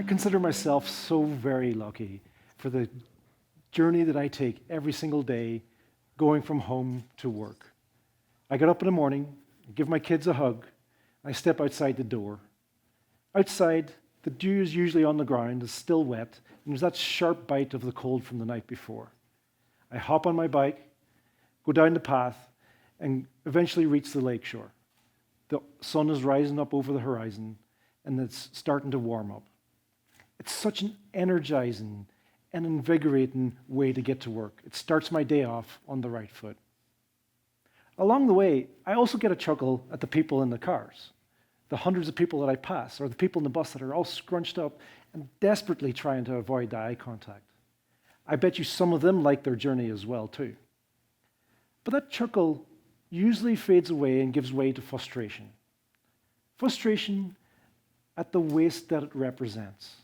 consider myself so very lucky for the journey that I take every single day going from home to work. I get up in the morning, give my kids a hug, I step outside the door. Outside, the dew is usually on the ground, it's still wet, and there's that sharp bite of the cold from the night before. I hop on my bike, go down the path, and eventually reach the lakeshore. The sun is rising up over the horizon, and it's starting to warm up. It's such an energizing and invigorating way to get to work. It starts my day off on the right foot. Along the way, I also get a chuckle at the people in the cars, the hundreds of people that I pass, or the people in the bus that are all scrunched up and desperately trying to avoid the eye contact. I bet you some of them like their journey as well, too. But that chuckle usually fades away and gives way to frustration. Frustration at the waste that it represents.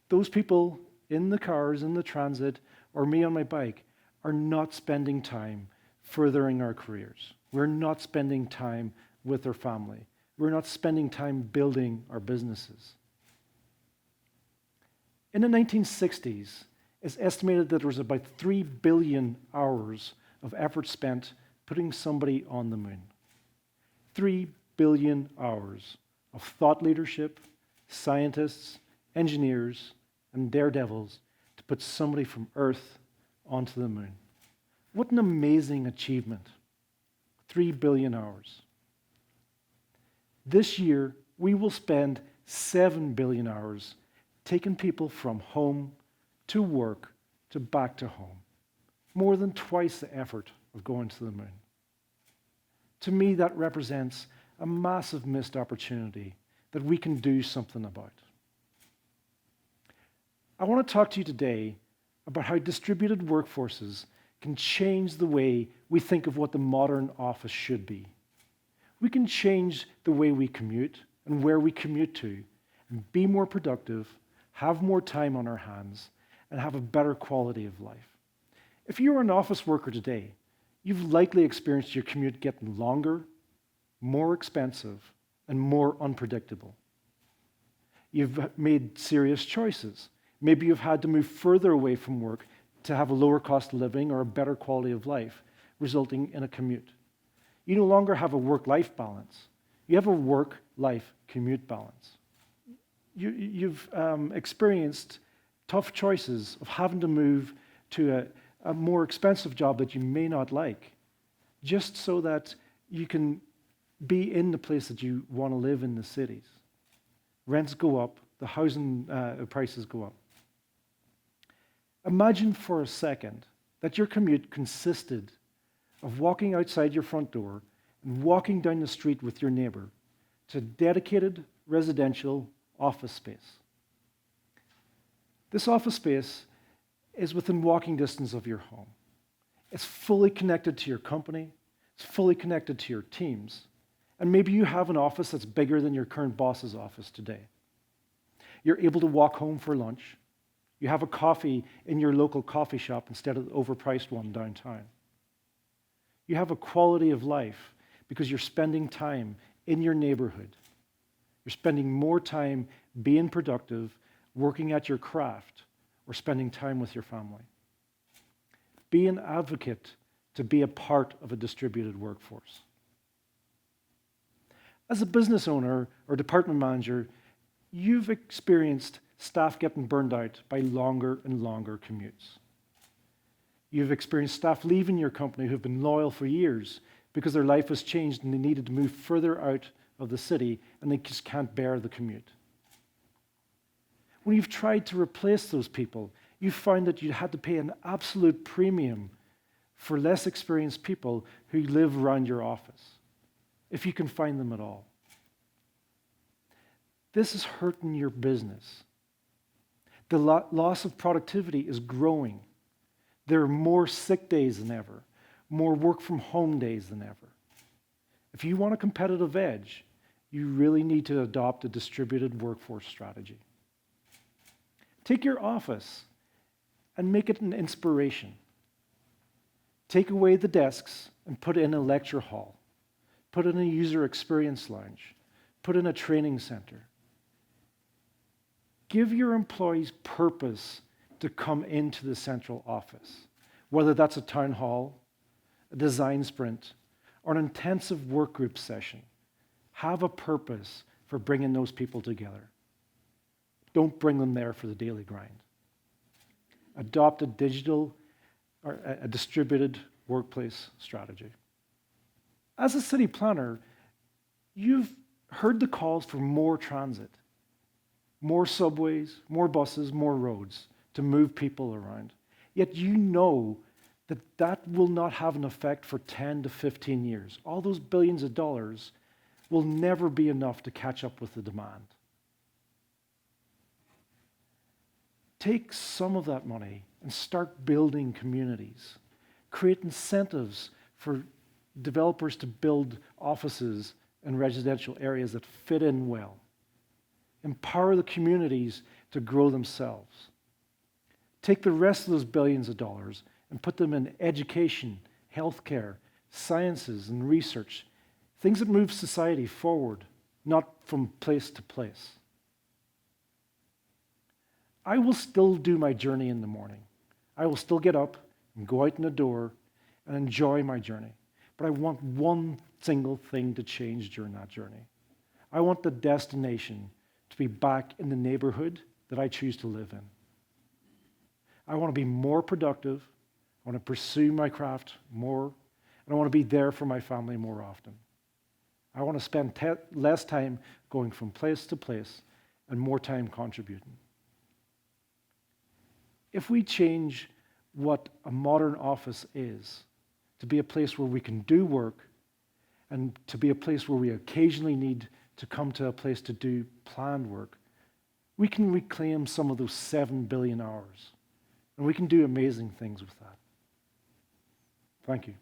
Those people in the cars, in the transit, or me on my bike are not spending time furthering our careers. We're not spending time with our family. We're not spending time building our businesses. In the 1960s, it's estimated that there was about 3 billion hours of effort spent putting somebody on the moon. 3 billion hours of thought leadership, scientists, engineers, and daredevils to put somebody from Earth onto the moon. What an amazing achievement. 3 billion hours. This year, we will spend 7 billion hours taking people from home to work to back to home. More than twice the effort of going to the moon. To me, that represents a massive missed opportunity that we can do something about. I want to talk to you today about how distributed workforces can change the way we think of what the modern office should be. We can change the way we commute and where we commute to, and be more productive, have more time on our hands, and have a better quality of life. If you're an office worker today, you've likely experienced your commute getting longer, more expensive, and more unpredictable. You've made serious choices. Maybe you've had to move further away from work to have a lower cost of living or a better quality of life, resulting in a commute. You no longer have a work-life balance. You have a work-life commute balance. You've experienced tough choices of having to move to a more expensive job that you may not like, just so that you can be in the place that you want to live in the cities. Rents go up, the housing prices go up. Imagine for a second that your commute consisted of walking outside your front door and walking down the street with your neighbor to dedicated residential office space. This office space is within walking distance of your home. It's fully connected to your company. It's fully connected to your teams. And maybe you have an office that's bigger than your current boss's office today. You're able to walk home for lunch. You have a coffee in your local coffee shop instead of the overpriced one downtown. You have a quality of life because you're spending time in your neighborhood. You're spending more time being productive, working at your craft, or spending time with your family. Be an advocate to be a part of a distributed workforce. As a business owner or department manager, you've experienced staff getting burned out by longer and longer commutes. You've experienced staff leaving your company who've been loyal for years because their life has changed and they needed to move further out of the city and they just can't bear the commute. When you've tried to replace those people, you found that you had to pay an absolute premium for less experienced people who live around your office, if you can find them at all. This is hurting your business. The loss of productivity is growing. There are more sick days than ever, more work from home days than ever. If you want a competitive edge, you really need to adopt a distributed workforce strategy. Take your office and make it an inspiration. Take away the desks and put in a lecture hall. Put in a user experience lounge. Put in a training center. Give your employees purpose to come into the central office, whether that's a town hall, a design sprint, or an intensive work group session. Have a purpose for bringing those people together. Don't bring them there for the daily grind. Adopt a digital or a distributed workplace strategy. As a city planner, you've heard the calls for more transit, more subways, more buses, more roads to move people around. Yet you know that that will not have an effect for 10 to 15 years. All those billions of dollars will never be enough to catch up with the demand. Take some of that money and start building communities. Create incentives for developers to build offices and residential areas that fit in well. Empower the communities to grow themselves. Take the rest of those billions of dollars and put them in education, healthcare, sciences, and research, things that move society forward, not from place to place. I will still do my journey in the morning. I will still get up and go out in the door and enjoy my journey. But I want one single thing to change during that journey. I want the destination to be back in the neighborhood that I choose to live in. I want to be more productive. I want to pursue my craft more. And I want to be there for my family more often. I want to spend less time going from place to place and more time contributing. If we change what a modern office is to be a place where we can do work and to be a place where we occasionally need to come to a place to do planned work, we can reclaim some of those 7 billion hours. And we can do amazing things with that. Thank you.